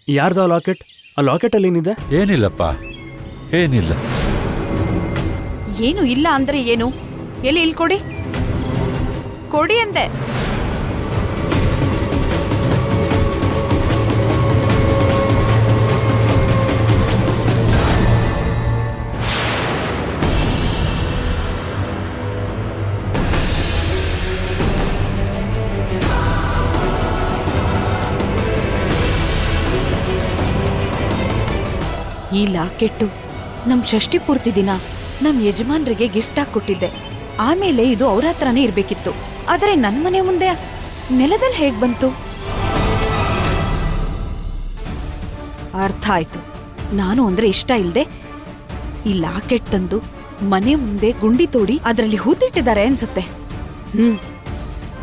ಯಾರ್ದು ಆ ಲಾಕೆಟ್? ಆ ಲಾಕೆಟಲ್ಲಿ ಏನಿದೆ? ಏನಿಲ್ಲಪ್ಪ, ಏನಿಲ್ಲ. ಏನು ಇಲ್ಲ ಅಂದ್ರೆ ಏನು? ಎಲ್ಲಿ ಇಲ್ಲಿ ಕೊಡಿ, ಕೊಡಿ ಅಂದೆ. ಈ ಲಾಕೆಟ್ಟು ನಮ್ ಷಷ್ಠಿ ಪೂರ್ತಿ ದಿನ ನಮ್ ಯಜಮಾನ್ರಿಗೆ ಗಿಫ್ಟ್ ಆಗಿ ಕೊಟ್ಟಿದ್ದೆ. ಆಮೇಲೆ ಇದು ಅವ್ರ ಹತ್ರನೇ ಇರ್ಬೇಕಿತ್ತು. ಆದರೆ ನನ್ ಮನೆ ಮುಂದೆ ನೆಲದಲ್ಲಿ ಹೇಗ್ ಬಂತು? ಅರ್ಥ ಆಯ್ತು. ನಾನು ಅಂದ್ರೆ ಇಷ್ಟ ಇಲ್ದೆ ಈ ಲಾಕೆಟ್ ತಂದು ಮನೆ ಮುಂದೆ ಗುಂಡಿ ತೋಡಿ ಅದರಲ್ಲಿ ಹೂತಿಟ್ಟಿದ್ದಾರೆ ಅನ್ಸತ್ತೆ.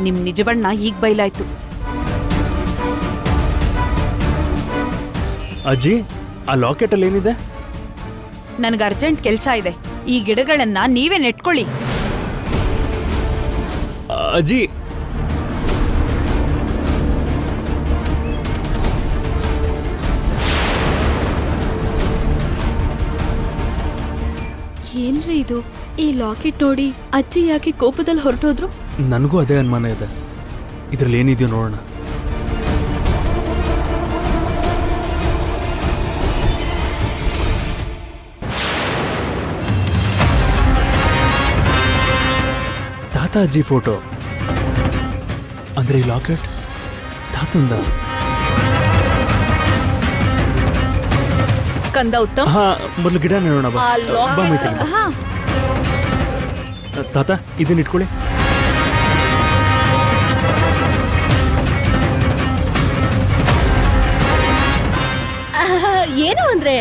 ನಿಮ್ ನಿಜ ಬಣ್ಣ ಈಗ ಬಯಲಾಯ್ತು. ಅಜ್ಜಿ, ಆ ಲಾಕೆಟಲ್ಲಿ ಏನಿದೆ? ನನ್ಗೆ ಅರ್ಜೆಂಟ್ ಕೆಲಸ ಇದೆ. ಈ ಗಿಡಗಳನ್ನ ನೀವೇ ನೆಟ್ಕೊಳ್ಳಿ. ಅಜ್ಜಿ, ಏನ್ರಿ ಇದು? ಈ ಲಾಕೆಟ್ ನೋಡಿ ಅಜ್ಜಿ ಯಾಕೆ ಕೋಪದಲ್ಲಿ ಹೊರಟೋದ್ರು? ನನಗೂ ಅದೇ ಅನುಮಾನ ಇದೆ. ಇದ್ರಲ್ಲಿ ಏನಿದೆಯೋ ನೋಡೋಣ. ತಾತ ಅಜ್ಜಿ ಫೋಟೋ. ಅಂದ್ರೆ ಈ ಲಾಕೆಟ್ ತಾತಂದ? ಕಂದ ಉತ್ತಮ್, ಹಾ, ಮೊದಲು ಗಿಡ ನೋಡೋಣ ಬಾ. ಬಾ ಮೈತ್ರಿ, ಬಾ. ಹಾ, ತಾತ ಇದನ್ನ ಇಟ್ಕೊಳ್ಳಿ. ಏನು ಅಂದ್ರೆ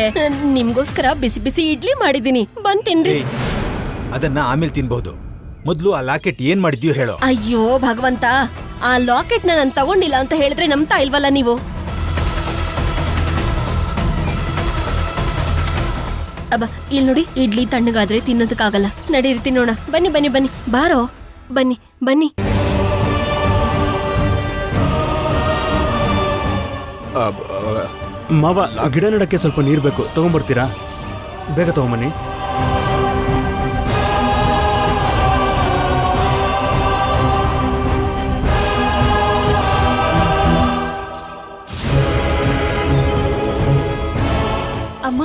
ನಿಮ್ಗೋಸ್ಕರ ಬಿಸಿ ಬಿಸಿ ಇಡ್ಲಿ ಮಾಡಿದೀನಿ, ಬಂದ್ ತಿನ್ರಿ. ಅದನ್ನ ಆಮೇಲೆ ತಿನ್ಬಹುದು, ಮೊದ್ಲು ಆ ಲಾಕೆಟ್ ಏನ್ ಮಾಡಿದ್ಯೋ ಹೇಳೋ. ಅಯ್ಯೋ ಭಗವಂತ, ಆ ಲಾಕೆಟ್ ನಾನು ತಗೊಂಡಿಲ್ಲ ಅಂತ ಹೇಳಿದ್ರೆ ನಂಬ್ತಾ ಇಲ್ವಲ್ಲ ನೀವು? ಅಬ್ಬ, ಇಲ್ಲಿ ನೋಡಿ, ಇಡ್ಲಿ ತಣ್ಣಗಾದ್ರೆ ತಿನ್ನೋದಕ್ಕಾಗಲ್ಲ. ನಡೀರಿ ತಿನ್ನೋಣ. ಬನ್ನಿ ಬನ್ನಿ ಬನ್ನಿ, ಬಾರೋ, ಬನ್ನಿ ಬನ್ನಿ. ಮಾವ, ಗಿಡ ನೆಡಕ್ಕೆ ಸ್ವಲ್ಪ ನೀರು ಬೇಕು, ತಗೊಂಡ್ಬರ್ತೀರಾ? ಬೇಗ ತಗೊಂಬನ್ನಿ. ಅಮ್ಮ,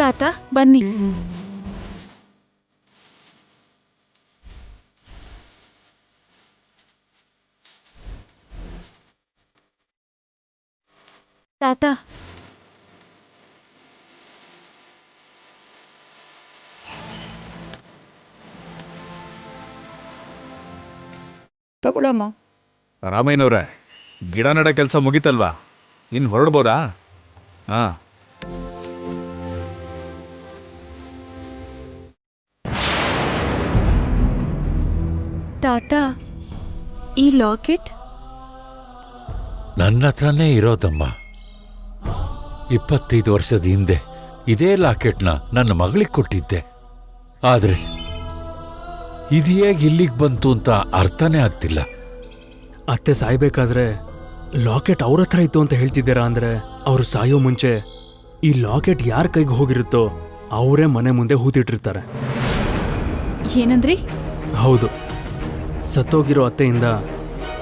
ತಾತ ಬನ್ನಿ. ತಾತ, ತಗೊಳಮ್ಮ. ರಾಮಯ್ಯನವ್ರೆ, ಗಿಡ ನೆಡ ಕೆಲಸ ಮುಗಿತಲ್ವಾ? ಇನ್ನು ಹೊರಡ್ಬೋದಾ? ಹಾಂ. ತಾತ, ಈ ಲಾಕೆಟ್ ನನ್ನ ಹತ್ರನೇ ಇರೋದಮ್ಮ. 25 ವರ್ಷದ ಹಿಂದೆ ಇದೇ ಲಾಕೆಟ್ನ ನನ್ನ ಮಗಳಿಗೆ ಕೊಟ್ಟಿದ್ದೆ. ಆದ್ರೆ ಇದು ಹೇಗೆ ಇಲ್ಲಿಗೆ ಬಂತು ಅಂತ ಅರ್ಥನೇ ಆಗ್ತಿಲ್ಲ. ಅತ್ತೆ ಸಾಯ್ಬೇಕಾದ್ರೆ ಲಾಕೆಟ್ ಅವ್ರ ಹತ್ರ ಇತ್ತು ಅಂತ ಹೇಳ್ತಿದ್ದೀರಾ? ಅಂದ್ರೆ ಅವರು ಸಾಯೋ ಮುಂಚೆ ಈ ಲಾಕೆಟ್ ಯಾರ ಕೈಗೆ ಹೋಗಿರುತ್ತೋ ಅವರೇ ಮನೆ ಮುಂದೆ ಹೂತಿಟ್ಟಿರ್ತಾರೆ. ಏನಂದ್ರಿ? ಹೌದು, ಸತ್ತೋಗಿರೋ ಅತ್ತೆಯಿಂದ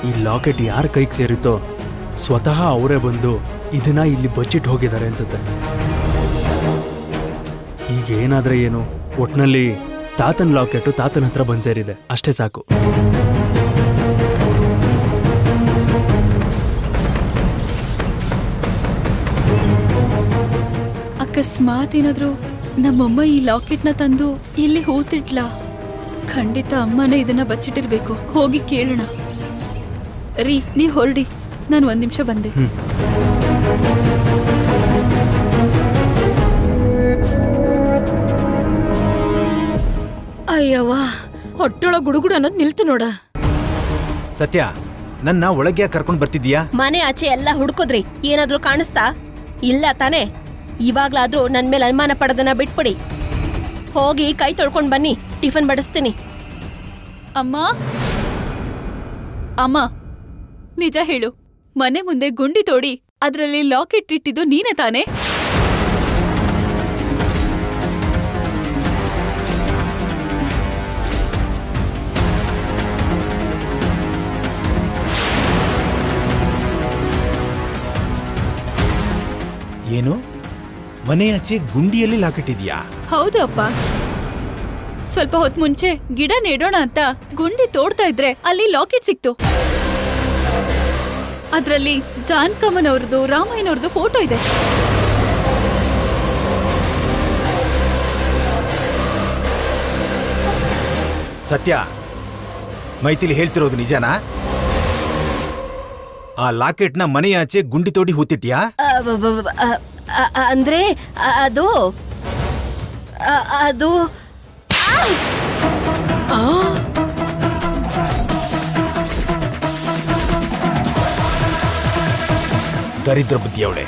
ಈ ಲಾಕೆಟ್ ಯಾರ ಕೈಗೆ ಸೇರಿತ್ತೋ ಸ್ವತಃ ಅವರೇ ಬಂದು ಇದನ್ನ ಇಲ್ಲಿ ಬಚ್ಚಿಟ್ಟು ಹೋಗಿದ್ದಾರೆ ಅನ್ಸುತ್ತೆ. ಈಗ ಏನಾದ್ರೆ ಏನು, ಒಟ್ನಲ್ಲಿ ತಾತನ ಲಾಕೆಟು ತಾತನ ಹತ್ರ ಬಂದ್ ಸೇರಿದೆ, ಅಷ್ಟೇ ಸಾಕು. ಅಕಸ್ಮಾತ್ ಏನಾದ್ರು ನಮ್ಮಮ್ಮ ಈ ಲಾಕೆಟ್ನ ತಂದು ಇಲ್ಲಿ ಹೂತಿಟ್ಲಾ? ಖಂಡಿತ ಅಮ್ಮನೇ ಇದನ್ನ ಬಚ್ಚಿಟ್ಟಿರ್ಬೇಕು. ಹೋಗಿ ಕೇಳೋಣ. ರೀ, ನೀವ್ ಹೊರಡಿ, ನಾನು 1 ನಿಮಿಷ ಬಂದೆ. ಅಯ್ಯವ್ವ, ಹೊಟ್ಟೊಳಗ್ ಗುಡುಗುಡು ಅನ್ನೋದು ನಿಲ್ತು ನೋಡ. ಸತ್ಯ, ನನ್ನ ಒಳಗೆ ಕರ್ಕೊಂಡ್ ಬರ್ತಿದ್ಯಾ? ಮನೆ ಆಚೆ ಎಲ್ಲ ಹುಡ್ಕೋದ್ರಿ, ಏನಾದ್ರೂ ಕಾಣಿಸ್ತಾ? ಇಲ್ಲ ತಾನೇ? ಇವಾಗ್ಲಾದ್ರೂ ನನ್ ಮೇಲೆ ಅನುಮಾನ ಪಡೋದನ್ನ ಬಿಟ್ಬಿಡಿ. ಹೋಗಿ ಕೈ ತೊಳ್ಕೊಂಡ್ ಬನ್ನಿ, ಟಿಫನ್ ಬಡಿಸ್ತೀನಿ. ಅಮ್ಮ, ಅಮ್ಮ, ನಿಜ ಹೇಳು, ಮನೆ ಮುಂದೆ ಗುಂಡಿ ತೋಡಿ ಅದ್ರಲ್ಲಿ ಲಾಕೆಟ್ ಇಟ್ಟಿದ್ದು ನೀನೇ ತಾನೇ? ಏನು ಮನೆಯಾಚೆ ಗುಂಡಿಯಲ್ಲಿ ಲಾಕೆಟ್ ಇದೆಯಾ? ಹೌದು ಅಪ್ಪ. ಸ್ವಲ್ಪ ಹೊತ್ತು ಮುಂಚೆ ಗಿಡ ನೆಡೋಣ ಅಂತ ಗುಂಡಿ ತೋಡ್ತಾ ಇದ್ರೆ ಅಲ್ಲಿ ಲಾಕೆಟ್ ಸಿಕ್ತು. ಅದ್ರಲ್ಲಿ ಜಾನ್ಕಮ್ಮನ್ ಅವ್ರದ್ದು, ರಾಮಯ್ಯನವ್ರದ್ದು ಫೋಟೋ ಇದೆ. ಸತ್ಯ, ಮೈಥಿಲಿ ಹೇಳ್ತಿರೋದು ನಿಜನಾ? ಆ ಲಾಕೆಟ್ನ ಮನೆಯಾಚೆ ಗುಂಡಿ ತೋಡಿ ಹೂತಿಟ್ಯಾ? ಅಂದ್ರೆ ಅದು ಅದು ದರಿದ್ರ ಬುದ್ಧಿಯವಳೆ,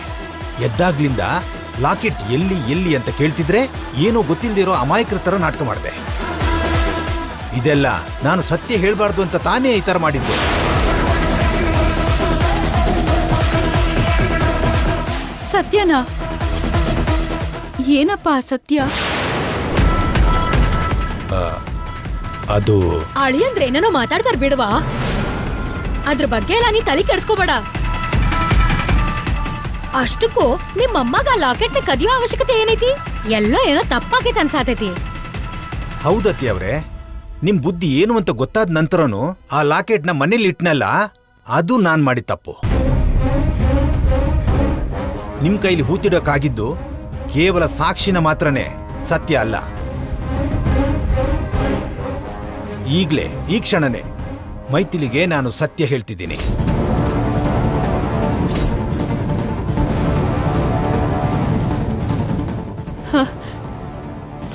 ಎದ್ದಾಗ್ಲಿಂದ ಲಾಕೆಟ್ ಎಲ್ಲಿ ಎಲ್ಲಿ ಅಂತ ಕೇಳ್ತಿದ್ರೆ ಏನೋ ಗೊತ್ತಿಲ್ದಿರೋ ಅಮಾಯಕರ ತರ ನಾಟಕ ಮಾಡಿದೆ. ಇದೆಲ್ಲ ನಾನು ಸತ್ಯ ಹೇಳ್ಬಾರ್ದು ಅಂತ ತಾನೇ ಈ ತರ ಮಾಡಿದ್ದು. ಸತ್ಯನಾ? ಏನಪ್ಪ ಸತ್ಯ? ಅದು ಅಳಿಯಂದ್ರೆ ಏನೇನೋ ಮಾತಾಡ್ತಾರ ಬಿಡುವಾ, ಅದ್ರ ಬಗ್ಗೆ ಎಲ್ಲ ನೀ ತಲೆ ಕೆಡ್ಸ್ಕೋಬೇಡ. ಅಷ್ಟಕ್ಕೂ ನಿಮ್ಮಮ್ಮಗ ಲಾಕೆಟ್ನ ಕದಿಯೋ ಅವಶ್ಯಕತೆ ಏನೈತಿ? ಎಲ್ಲೋ ಏನೋ ತಪ್ಪಾಗೈತೆ ಅನ್ಸಾತೈತಿ. ಹೌದತ್ತಿ ಅವ್ರೆ, ನಿಮ್ ಬುದ್ಧಿ ಏನು ಅಂತ ಗೊತ್ತಾದ ನಂತರನು ಆ ಲಾಕೆಟ್ನ ಮನೇಲಿ ಇಟ್ನಲ್ಲ, ಅದು ನಾನ್ ಮಾಡಿದ ತಪ್ಪು. ನಿಮ್ ಕೈಲಿ ಹೂತಿಡೋಕ್ಕಾಗಿದ್ದು ಕೇವಲ ಸಾಕ್ಷಿನ ಮಾತ್ರನೇ, ಸತ್ಯ ಅಲ್ಲ. ಈಗ್ಲೇ ಈ ಕ್ಷಣನೇ ಮೈಥಿಲಿಗೆ ನಾನು ಸತ್ಯ ಹೇಳ್ತಿದ್ದೀನಿ.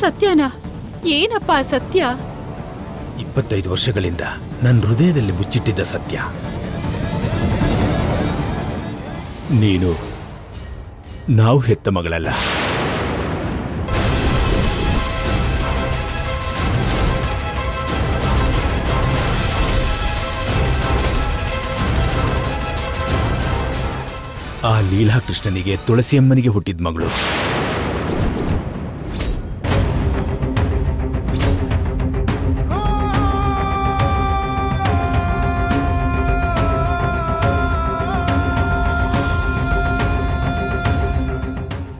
ಸತ್ಯನಾ? ಏನಪ್ಪ ಸತ್ಯ? 25 ವರ್ಷಗಳಿಂದ ನನ್ನ ಹೃದಯದಲ್ಲಿ ಮುಚ್ಚಿಟ್ಟಿದ್ದ ಸತ್ಯ. ನೀನು ನಾವು ಹೆತ್ತ ಮಗಳಲ್ಲ. ಆ ಲೀಲಾಕೃಷ್ಣನಿಗೆ ತುಳಸಿಯಮ್ಮನಿಗೆ ಹುಟ್ಟಿದ ಮಗಳು.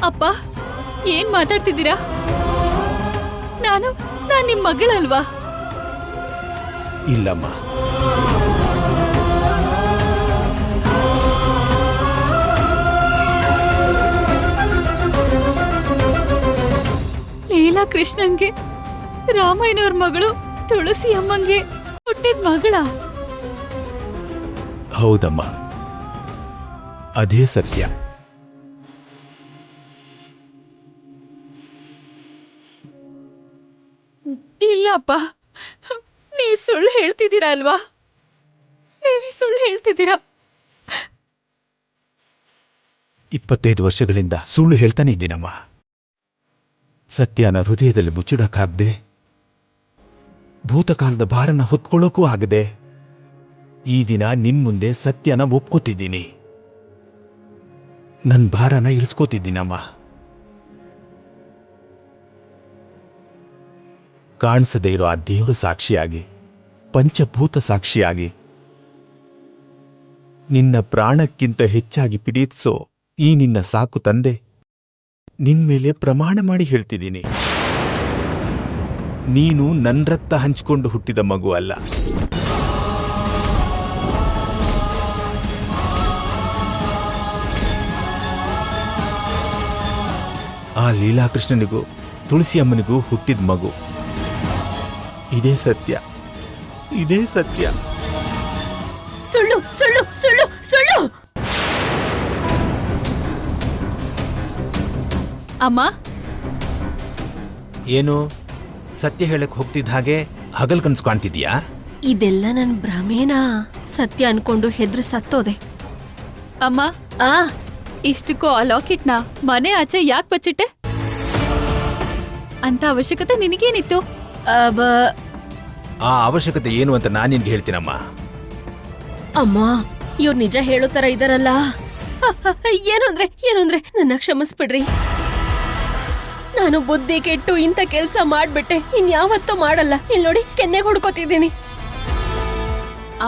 ಅಪ್ಪ, ಏನ್ ಮಾತಾಡ್ತಿದ್ದೀರಾ? ನಾನ್ ನಿಮ್ ಮಗಳಲ್ವಾ? ಇಲ್ಲಮ್ಮ, ಲೀಲಾ ಕೃಷ್ಣನ್ಗೆ ರಾಮಾಯಣವ್ರ ಮಗಳು ತುಳಸಿ ಅಮ್ಮಂಗೆ ಹುಟ್ಟಿದ ಮಗಳ? ಹೌದಮ್ಮ, ಅದೇ ಸತ್ಯ. ಇಲ್ಲಪ್ಪ, ನೀವು ಸುಳ್ಳು ಹೇಳ್ತಿದ್ದೀರಾ ಅಲ್ವಾ? ನೀವು ಸುಳ್ಳು ಹೇಳ್ತಿದ್ದೀರಾ. 25 ವರ್ಷಗಳಿಂದ ಸುಳ್ಳು ಹೇಳ್ತಾನೆ ಇದ್ದೀನಮ್ಮ. ಸತ್ಯನ ಹೃದಯದಲ್ಲಿ ಮುಚ್ಚಿಡಕ್ಕಾಗದೆ, ಭೂತಕಾಲದ ಭಾರನ ಹೊತ್ಕೊಳ್ಳೋಕ್ಕೂ ಆಗದೆ, ಈ ದಿನ ನಿನ್ ಮುಂದೆ ಸತ್ಯನ ಒಪ್ಕೋತಿದ್ದೀನಿ. ನನ್ನ ಭಾರನ ಇಳಿಸ್ಕೋತಿದ್ದೀನಮ್ಮ. ಕಾಣಿಸದೇ ಇರೋ ಆ ದೇವರ ಸಾಕ್ಷಿಯಾಗಿ, ಪಂಚಭೂತ ಸಾಕ್ಷಿಯಾಗಿ, ನಿನ್ನ ಪ್ರಾಣಕ್ಕಿಂತ ಹೆಚ್ಚಾಗಿ ಪ್ರೀತಿಸೋ ಈ ನಿನ್ನ ಸಾಕು ತಂದೆ ನಿನ್ ಮೇಲೆ ಪ್ರಮಾಣ ಮಾಡಿ ಹೇಳ್ತಿದ್ದೀನಿ, ನೀನು ನನ್ನ ರಕ್ತ ಹಂಚಿಕೊಂಡು ಹುಟ್ಟಿದ ಮಗು ಅಲ್ಲ. ಆ ಲೀಲಾಕೃಷ್ಣನಿಗೂ ತುಳಸಿ ಅಮ್ಮನಿಗೂ ಹುಟ್ಟಿದ ಮಗು. ಇದೇ ಸತ್ಯ, ಇದೇ ಸತ್ಯ. ಸುಳ್ಳು ಸುಳ್ಳು ಸುಳ್ಳು ಸುಳ್ಳು. ಅಮ್ಮ, ಏನು ಸತ್ಯ ಹೇಳಕ್ ಹೋಗ್ತಿದ್ದ ಹಾಗೆ ಹಗಲ್ ಕನ್ಸು ಕಾಣ್ತಿದ್ಯಾ? ಇದೆಲ್ಲ ನನ್ ಭ್ರಮೇನ ಸತ್ಯ ಅನ್ಕೊಂಡು ಹೆದ್ರು ಸತ್ತೋದೆ. ಅಮ್ಮ, ಆ ಇಷ್ಟಕ್ಕೂ ಆ ಲಾಕೆಟ್ನ ಮನೆ ಆಚೆ ಯಾಕೆ ಬಚ್ಚಿಟ್ಟೆ? ಅಂತ ಅವಶ್ಯಕತೆ ನಿನಗೇನಿತ್ತು? ಆ ಅವಶ್ಯಕತೆ ಏನು ಅಂತ ನಾನು ನಿನ್ಗೆ ಹೇಳ್ತೀನಮ್ಮ. ಅಮ್ಮ, ಇವ್ರು ನಿಜ ಹೇಳೋ ತರ ಇದಾರಲ್ಲ. ಏನು ಅಂದ್ರೆ ನನ್ನ ಕ್ಷಮಿಸ್ಬಿಡ್ರಿ. ನಾನು ಬುದ್ಧಿ ಕೆಟ್ಟು ಇಂಥ ಕೆಲ್ಸ ಮಾಡ್ಬಿಟ್ಟೆ. ಇನ್ಯಾವತ್ತೂ ಮಾಡಲ್ಲ. ಇಲ್ಲಿ ನೋಡಿ, ಕೆನ್ನೆಗೆ ಹುಡ್ಕೋತಿದ್ದೀನಿ.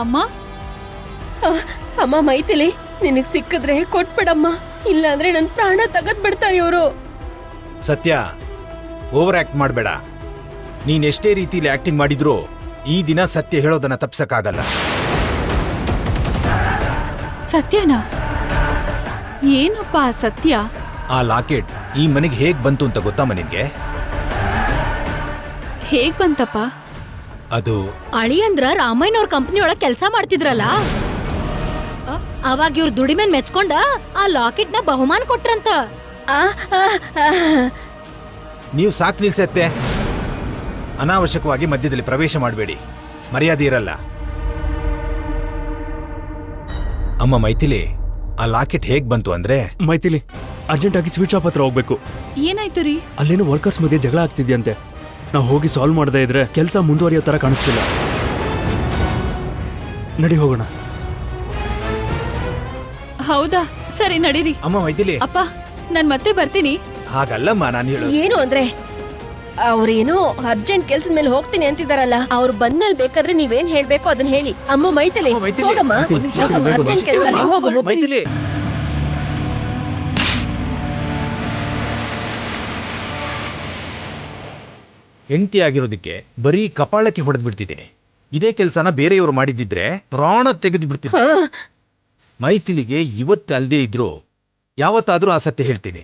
ಅಮ್ಮ, ಅಮ್ಮ ಮೈಥಿಲಿ, ನಿನಗ್ ಸಿಕ್ಕಿದ್ರೆ ಕೊಟ್ಬಿಡಮ್ಮ, ಇಲ್ಲಾಂದ್ರೆ ನನ್ ಪ್ರಾಣ ತಗದ್ ಬಿಡ್ತಾರೆ ಇವರು. ಸತ್ಯ, ಓವರ್ ಆಕ್ಟ್ ಮಾಡಬೇಡ. ನೀನ್ ಎಷ್ಟೇ ರೀತಿಲಿ ಆಕ್ಟಿಂಗ್ ಮಾಡಿದ್ರೂ ಈ ದಿನ ಸತ್ಯ ಹೇಳೋದನ್ನ ತಪ್ಸಕ್ಕಾಗಲ್ಲ. ಸತ್ಯನಾ? ಏನಪ್ಪ ಸತ್ಯ? ಆ ಲಾಕೆಟ್ ಈ ಮನೆಗೆ ಹೇಗ್ ಬಂತು ಅಂತ ಗೊತ್ತಮ್ಮ ನಿನ್ಗೆ? ಹೇಗ್ ಬಂತಪ್ಪ? ಅದು ಅಳಿಯಂದ್ರ ರಾಮಾಯಣ ಅವ್ರ ಕಂಪ್ನಿ ಒಳಗ್ ಕೆಲ್ಸ ಮಾಡ್ತಿದ್ರಲ್ಲ, ಅವಾಗ ಇವ್ರ ದುಡಿಮೆನ್ ಮೆಚ್ಕೊಂಡ ಆ ಲಾಕೆಟ್ ನ ಬಹುಮಾನ ಕೊಟ್ರಂತ. ನೀವು ಸಾಕ್ ನಿಲ್ಸತ್ತೆ. ಅನಾವಶ್ಯಕವಾಗಿ ಮಧ್ಯದಲ್ಲಿ ಪ್ರವೇಶ ಮಾಡಬೇಡಿ, ಮರ್ಯಾದೆ ಇರಲ್ಲ. ಅಮ್ಮ ಮೈಥಿಲಿ, ಆ ಲಾಕೆಟ್ ಹೇಗ್ ಬಂತು ಅಂದ್ರೆ, ಮೈಥಿಲಿ, ಅರ್ಜೆಂಟ್ ಆಗಿ ಸ್ವೀಟ್ ಶಾಪ್ ಹತ್ರ ಹೋಗ್ಬೇಕು. ಏನಾಯ್ತು ರೀ? ಅಲ್ಲೇನೋ ವರ್ಕರ್ಸ್ ಮಧ್ಯೆ ಜಗಳ ಆಗ್ತಿದ್ಯಂತೆ. ನಾವು ಹೋಗಿ ಸಾಲ್ವ್ ಮಾಡದೇ ಇದ್ರೆ ಕೆಲಸ ಮುಂದುವರಿಯೋ ತರ ಕಾಣಿಸ್ತಿಲ್ಲ. ನಡಿ ಹೋಗೋಣ. ಹೌದಾ? ಸರಿ ನಡೀರಿ. ಅಮ್ಮ ಮೈಥಿಲಿ, ಅಪ್ಪ, ನಾನ್ ಮತ್ತೆ ಬರ್ತೀನಿ. ಹಾಗಲ್ಲಮ್ಮ ನಾನು ಹೇಳೋದು. ಏನು ಅಂದ್ರೆ, ಅವ್ರೇನೋ ಅರ್ಜೆಂಟ್ ಕೆಲ್ಸದ ಮೇಲೆ ಹೋಗ್ತೀನಿ ಅಂತಿದಾರಲ್ಲ, ಅವ್ರು ಬಂದ್ಮೇಲೆ ಬೇಕಾದ್ರೆ ನೀವೇನ್ ಹೇಳ್ಬೇಕು ಅದನ್ನ ಹೇಳಿ. ಅಮ್ಮ ಮೈಥಿಲಿ, ಹೋಗಮ್ಮ, ಅರ್ಜೆಂಟ್ ಕೆಲ್ಸ, ಹೋಗು. ಮೈಥಿಲಿ, ಹೆಂಡತಿ ಆಗಿರೋದಕ್ಕೆ ಬರೀ ಕಪಾಳಕ್ಕೆ ಹೊಡೆದ್ ಬಿಡ್ತಿದ್ದೀನಿ. ಇದೇ ಕೆಲಸನ ಬೇರೆಯವರು ಮಾಡಿದ್ದಿದ್ರೆ ಪ್ರಾಣ ತೆಗೆದು ಬಿಡ್ತಿದ್ದೆ. ಮೈಥಿಲಿಗೆ ಇವತ್ತು ಅಲ್ದೇ ಇದ್ರು ಯಾವತ್ತಾದ್ರೂ ಆ ಸತ್ಯ ಹೇಳ್ತೀನಿ.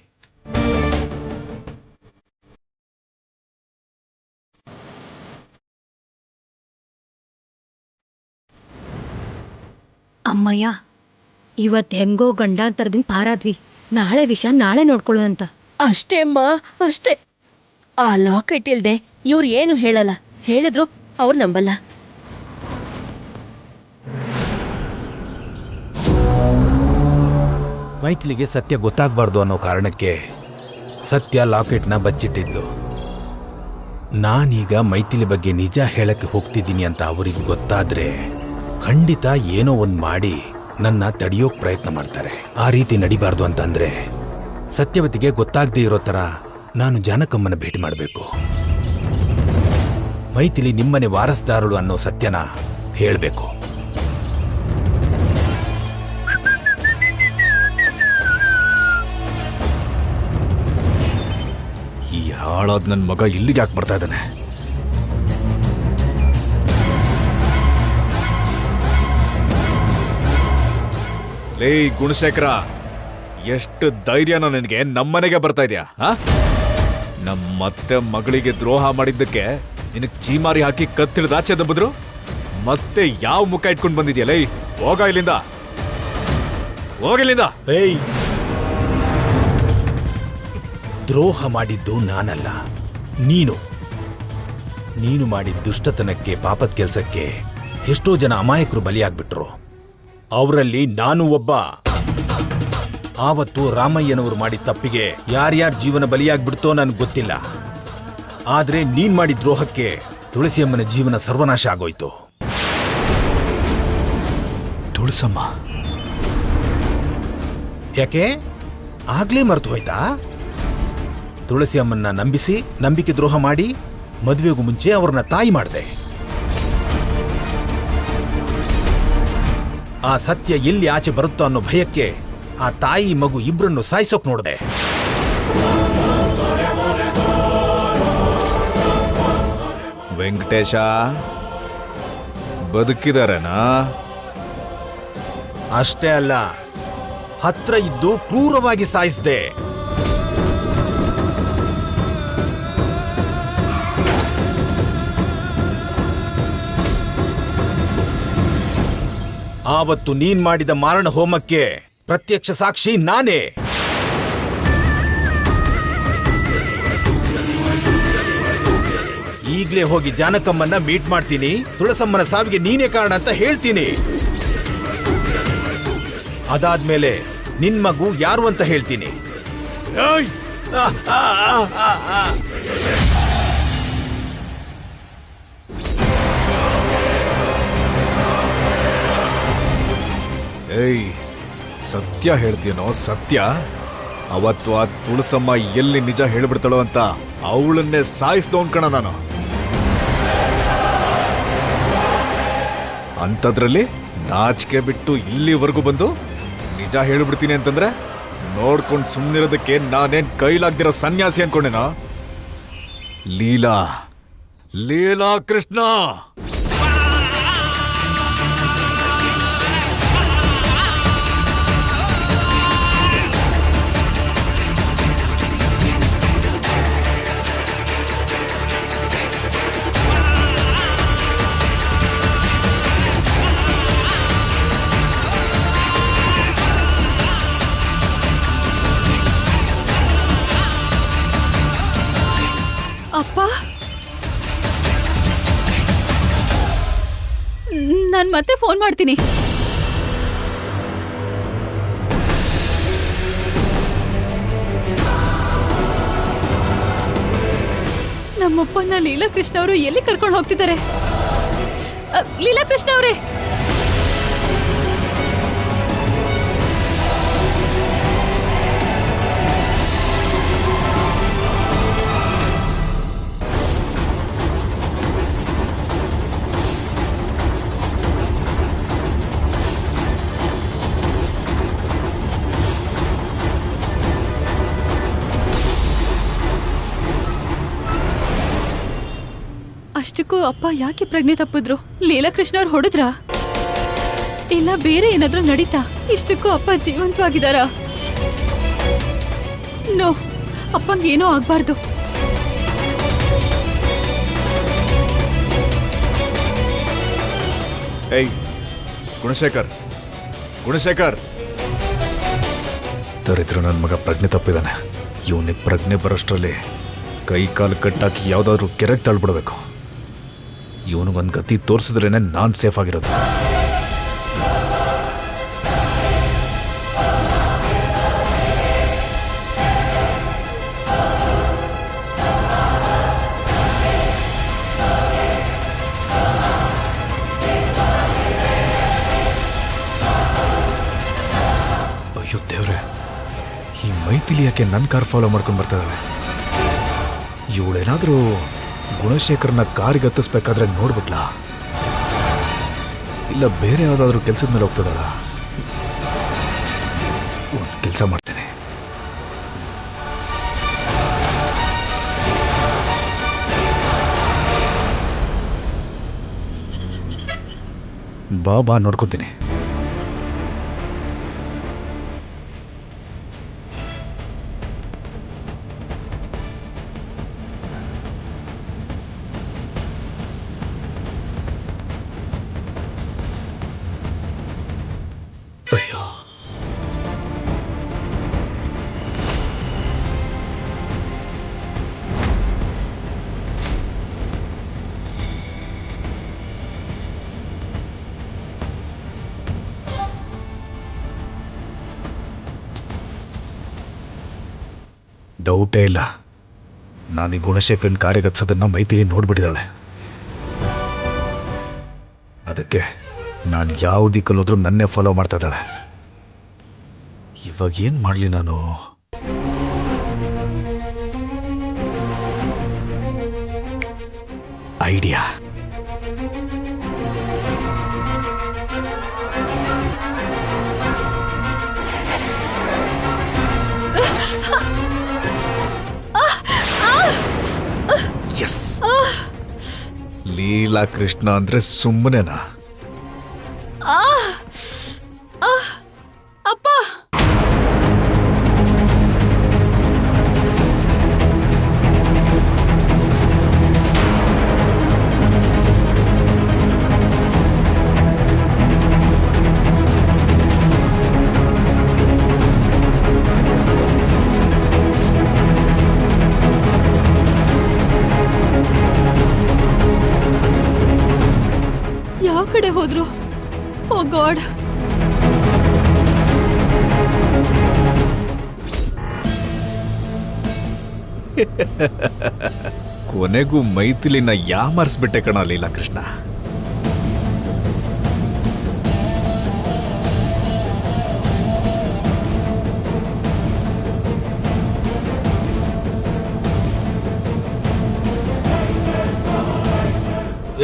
ಅಮ್ಮಯ್ಯ, ಇವತ್ತು ಹೆಂಗೋ ಗಂಡಾಂತರದಿಂದ ಪಾರಾದ್ವಿ. ನಾಳೆ ವಿಷಯ ನಾಳೆ ನೋಡ್ಕೊಳ್ಳೋದಂತ. ಅಷ್ಟೇ ಅಮ್ಮ, ಅಷ್ಟೇ. ಆ ಲಾಕೆಟ್ ಇಲ್ದೆ ಇವ್ರು ಏನು ಹೇಳಲ್ಲ. ಹೇಳಿದ್ರು ಅವ್ರು ನಂಬಲ್ಲ. ಮೈಥಿಲಿಗೆ ಸತ್ಯ ಗೊತ್ತಾಗಬಾರ್ದು ಅನ್ನೋ ಕಾರಣಕ್ಕೆ ಸತ್ಯ ಲಾಕೆಟ್ನ ಬಚ್ಚಿಟ್ಟಿದ್ಲು. ನಾನೀಗ ಮೈಥಿಲಿ ಬಗ್ಗೆ ನಿಜ ಹೇಳಕ್ಕೆ ಹೋಗ್ತಿದ್ದೀನಿ ಅಂತ ಅವರಿಗೆ ಗೊತ್ತಾದ್ರೆ ಖಂಡಿತ ಏನೋ ಒಂದು ಮಾಡಿ ನನ್ನ ತಡೆಯೋಕ್ ಪ್ರಯತ್ನ ಮಾಡ್ತಾರೆ. ಆ ರೀತಿ ನಡಿಬಾರ್ದು ಅಂತಂದ್ರೆ ಸತ್ಯವತಿಗೆ ಗೊತ್ತಾಗದೇ ಇರೋ ತರ ನಾನು ಜಾನಕಮ್ಮನ ಭೇಟಿ ಮಾಡಬೇಕು. ಮೈಥಿಲಿ ನಿಮ್ಮನೆ ವಾರಸ್ದಾರಳು ಅನ್ನೋ ಸತ್ಯನ ಹೇಳಬೇಕು. ಈ ಹಾಳಾದ ನನ್ನ ಮಗ ಇಲ್ಲಿಗೆ ಯಾಕೆ ಬರ್ತಾ ಇದ್ದಾನೆ? ಲೇ ಗುಣಶೇಖರ, ಎಷ್ಟು ಧೈರ್ಯನೋ ನಿನಗೆ ನಮ್ಮನೆಗೆ ಬರ್ತಾ ಇದೆಯಾ? ನಮ್ಮತ್ತೆ ಮಗಳಿಗೆ ದ್ರೋಹ ಮಾಡಿದ್ದಕ್ಕೆ ನಿನಗೆ ಚೀಮಾರಿ ಹಾಕಿ ಕತ್ತಿಡ್ದು ಆಚೆ ದಬ್ಬಿದ್ರು. ಮತ್ತೆ ಯಾವ ಮುಖ ಇಟ್ಕೊಂಡು ಬಂದಿದ್ಯಾ? ಲೈ, ಹೋಗ ಇಲ್ಲಿಂದ, ಹೋಗಿಲ್ಲಿಂದ. ಏಯ್, ದ್ರೋಹ ಮಾಡಿದ್ದು ನಾನಲ್ಲ, ನೀನು ಮಾಡಿದ ದುಷ್ಟತನಕ್ಕೆ, ಪಾಪದ ಕೆಲಸಕ್ಕೆ ಎಷ್ಟೋ ಜನ ಅಮಾಯಕರು ಬಲಿಯಾಗ್ಬಿಟ್ರು. ಅವರಲ್ಲಿ ನಾನು ಒಬ್ಬ. ಆವತ್ತು ರಾಮಯ್ಯನವರು ಮಾಡಿದ ತಪ್ಪಿಗೆ ಯಾರ್ಯಾರ ಜೀವನ ಬಲಿಯಾಗ್ಬಿಡ್ತೋ ನನಗೆ ಗೊತ್ತಿಲ್ಲ. ಆದ್ರೆ ನೀನ್ ಮಾಡಿದ ದ್ರೋಹಕ್ಕೆ ತುಳಸಿಯಮ್ಮನ ಜೀವನ ಸರ್ವನಾಶ ಆಗೋಯ್ತು. ತುಳಸಮ್ಮ ಯಾಕೆ ಆಗ್ಲೇ ಮರೆತು ಹೋಯ್ತಾ? ತುಳಸಿ ಅಮ್ಮನ್ನ ನಂಬಿಸಿ ನಂಬಿಕೆ ದ್ರೋಹ ಮಾಡಿ ಮದುವೆಗೂ ಮುಂಚೆ ಅವ್ರನ್ನ ತಾಯಿ ಮಾಡಿದೆ. ಆ ಸತ್ಯ ಎಲ್ಲಿ ಆಚೆ ಬರುತ್ತೋ ಅನ್ನೋ ಭಯಕ್ಕೆ ಆ ತಾಯಿ ಮಗು ಇಬ್ರನ್ನು ಸಾಯಿಸೋಕ್ ನೋಡ್ದೆ. ವೆಂಕಟೇಶ ಬದುಕಿದಾರನಾ? ಅಷ್ಟೇ ಅಲ್ಲ, ಹತ್ರ ಇದ್ದು ಕ್ರೂರವಾಗಿ ಸಾಯಿಸ್ದೆ. ಆವತ್ತು ನೀನ್ ಮಾಡಿದ ಮಾರಣ ಹೋಮಕ್ಕೆ ಪ್ರತ್ಯಕ್ಷ ಸಾಕ್ಷಿ ನಾನೇ. ಈಗ್ಲೇ ಹೋಗಿ ಜಾನಕಮ್ಮನ್ನ ಮೀಟ್ ಮಾಡ್ತೀನಿ. ತುಳಸಮ್ಮನ ಸಾವಿಗೆ ನೀನೇ ಕಾರಣ ಅಂತ ಹೇಳ್ತೀನಿ. ಅದಾದ್ಮೇಲೆ ನಿನ್ ಮಗು ಯಾರು ಅಂತ ಹೇಳ್ತೀನಿ. ಏಯ್, ಸತ್ಯ ಹೇಳ್ತೀನೋ ಸತ್ಯ? ಅವತ್ತು ಆ ತುಳಸಮ್ಮ ಎಲ್ಲಿ ನಿಜ ಹೇಳ್ಬಿಡ್ತಾಳೋ ಅಂತ ಅವಳನ್ನೇ ಸಾಯಿಸ್ದವನ್ ಕಣ ನಾನು. ಅಂಥದ್ರಲ್ಲಿ ನಾಚಿಕೆ ಬಿಟ್ಟು ಇಲ್ಲಿವರೆಗೂ ಬಂದು ನಿಜ ಹೇಳ್ಬಿಡ್ತೀನಿ ಅಂತಂದ್ರೆ ನೋಡ್ಕೊಂಡು ಸುಮ್ಮನಿರೋದಕ್ಕೆ ನಾನೇನ್ ಕೈಲಾಗ್ದಿರೋ ಸನ್ಯಾಸಿ ಅನ್ಕೊಂಡೇನೋ? ಲೀಲಾ ಲೀಲಾ ಕೃಷ್ಣ, ಅಪ್ಪ, ನಾನು ಮತ್ತೆ ಫೋನ್ ಮಾಡ್ತೀನಿ. ನಮ್ಮಪ್ಪನ ಲೀಲಾಕೃಷ್ಣ ಅವರು ಎಲ್ಲಿ ಕರ್ಕೊಂಡು ಹೋಗ್ತಿದ್ದಾರೆ? ಲೀಲಾಕೃಷ್ಣ ಅವರೇ, ಅಷ್ಟಕ್ಕೂ ಅಪ್ಪ ಯಾಕೆ ಪ್ರಜ್ಞೆ ತಪ್ಪಿದ್ರು? ಲೀಲಾಕೃಷ್ಣ ಅವ್ರು ಹೊಡೆದ್ರಾ? ಇಲ್ಲ ಬೇರೆ ಏನಾದ್ರೂ ನಡೀತಾ? ಇಷ್ಟಕ್ಕೂ ಅಪ್ಪ ಜೀವಂತವಾಗಿದ್ದಾರಾ? ನೋ, ಅಪ್ಪಂಗೇನೋ ಆಗ್ಬಾರ್ದು. ಏಯ್ ಗುಣಶೇಖರ್, ಗುಣಶೇಖರ್, ದರಿದ್ರ ನನ್ನ ಮಗ ಪ್ರಜ್ಞೆ ತಪ್ಪಿದ್ದಾನೆ. ಇವನಿಗೆ ಪ್ರಜ್ಞೆ ಬರೋಷ್ಟರಲ್ಲಿ ಕೈ ಕಾಲು ಕಟ್ಟಾಕಿ ಯಾವುದಾದ್ರೂ ಕೆರೆಗೆ ತಳ್ಬಿಡ್ಬೇಕು. ಇವನಿಗೊಂದು ಗತಿ ತೋರಿಸಿದ್ರೇನೆ ನಾನು ಸೇಫ್ ಆಗಿರೋದು. ಅಯ್ಯೋ ದೇವ್ರೆ, ಈ ಮೈಥಿಲಿ ಯಾಕೆ ನನ್ನ ಕಾರ್ ಫಾಲೋ ಮಾಡ್ಕೊಂಡು ಬರ್ತಾ ಇದ್ದಾಳೆ? ಇವಳೇನಾದ್ರೂ ಗುಣಶೇಖರ್ನ ಕಾರಿಗೆ ಹತ್ತಿಸ್ಬೇಕಾದ್ರೆ ನೋಡ್ಬಿಟ್ಲಾ? ಇಲ್ಲ ಬೇರೆ ಯಾವುದಾದ್ರೂ ಕೆಲಸದ ಮೇಲೆ ಹೋಗ್ತದಲ್ಲ? ಒಂದು ಕೆಲಸ ಮಾಡ್ತೇನೆ. ಬಾ ನೋಡ್ಕೋತೀನಿ. ಅಯ್ಯೋ, ಡೌಟೇ ಇಲ್ಲ, ನಾನು ಈ ಗುಣಶೇಖರನ್ ಕಾರಿಗೆ ಹತ್ಸೋದನ್ನ ಮೈಥಿಲಿ ನೋಡ್ಬಿಟ್ಟಿದ್ದಾಳೆ. ಅದಕ್ಕೆ ನಾನು ಯಾವ ದಿಕ್ಕಲ್ಲೋದ್ರೂ ನನ್ನೇ ಫಾಲೋ ಮಾಡ್ತಾ ಇದ್ದಾಳೆ. ಇವಾಗ ಏನು ಮಾಡಲಿ ನಾನು? ಐಡಿಯಾ. ಎಸ್, ಲೀಲಾ ಕೃಷ್ಣ ಅಂದ್ರೆ ಸುಮ್ಮನೆನಾ? ಅಪ್ಪ, ಯಾವ ಕಡೆ ಹೋದ್ರು? ಓ ಗಾಡ್. ಕೊನೆಗೂ ಮೈಥಿಲಿನ ಯಾಮಾರಿಸ್ಬಿಟ್ಟೆ ಕಣ ಲೀಲಾ ಕೃಷ್ಣ.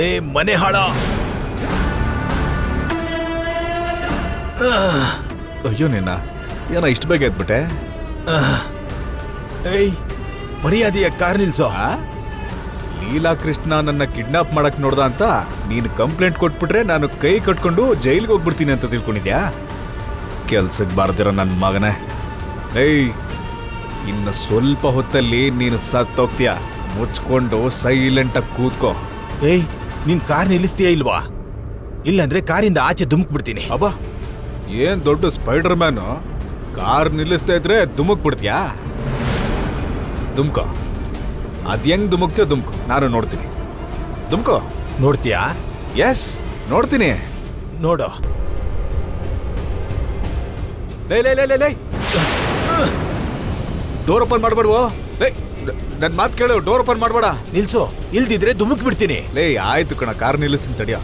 ಏ ಮನೆ ಹಾಳ. ಅಯ್ಯೋ ನಿನ್ನ ಏನೋ ಇಷ್ಟು ಬೇಗ ಎದ್ಬಿಟ್ಟೆ? ಏಯ್ ಮರ್ಯಾದೆಯ ಕಾರ್ ನಿಲ್ಸೋ. ಆ? ಲೀಲಾ ಕೃಷ್ಣ ನನ್ನ ಕಿಡ್ನಾಪ್ ಮಾಡಕ್ ನೋಡ್ದ ಅಂತ ನೀನು ಕಂಪ್ಲೇಂಟ್ ಕೊಟ್ಬಿಟ್ರೆ ನಾನು ಕೈ ಕಟ್ಕೊಂಡು ಜೈಲಿಗೆ ಹೋಗ್ಬಿಡ್ತೀನಿ ಅಂತ ತಿಳ್ಕೊಂಡಿದ್ಯಾ? ಕೆಲ್ಸಕ್ಕೆ ಬಾರ್ದಿರೋ ನನ್ನ ಮಗನೇ. ಏಯ್ ಇನ್ನು ಸ್ವಲ್ಪ ಹೊತ್ತಲ್ಲಿ ನೀನು ಸತ್ತೋಗ್ತೀಯ. ಮುಚ್ಕೊಂಡು ಸೈಲೆಂಟಾಗಿ ಕೂತ್ಕೋ. ಏಯ್ ನೀನ್ ಕಾರ್ ನಿಲ್ಲಿಸ್ತೀಯಾ ಇಲ್ವಾ? ಇಲ್ಲಾಂದ್ರೆ ಕಾರಿಂದ ಆಚೆ ಧುಮುಕ್ಬಿಡ್ತೀನಿ. ಅಬ್ಬಾ ಏನ್ ದೊಡ್ಡ ಸ್ಪೈಡರ್ ಮ್ಯಾನು, ಕಾರ್ ನಿಲ್ಲಿಸ್ತಾ ಇದ್ರೆ ಧುಮುಕ್ ಬಿಡ್ತೀಯಾ? ಧುಮ್ಕೋ. ಅದ್ ಹೆಂಗ್ ಧುಮುಕ್ತೀಯ ಧುಮ್ಕೋ, ನಾನು ನೋಡ್ತೀನಿ. ಧುಮ್ಕೋ. ನೋಡ್ತೀಯಾ? ಎಸ್ ನೋಡ್ತೀನಿ. ನೋಡು. ಲೈ ಲೈ ಲೈ ಲೈ ಲೈ ಡೋರ್ ಓಪನ್ ಮಾಡ್ಬೇಡ್ವೋ. ಲೈ ನನ್ ಮಾತು ಕೇಳು, ಡೋರ್ ಓಪನ್ ಮಾಡ್ಬೇಡ. ನಿಲ್ಸು, ಇಲ್ದಿದ್ರೆ ಧುಮುಕ್ ಬಿಡ್ತೀನಿ. ಲೇ ಆಯ್ತು ಕಣ, ಕಾರ್ ನಿಲ್ಲಿಸ್ತೀನಿ ತಡಿಯೋ.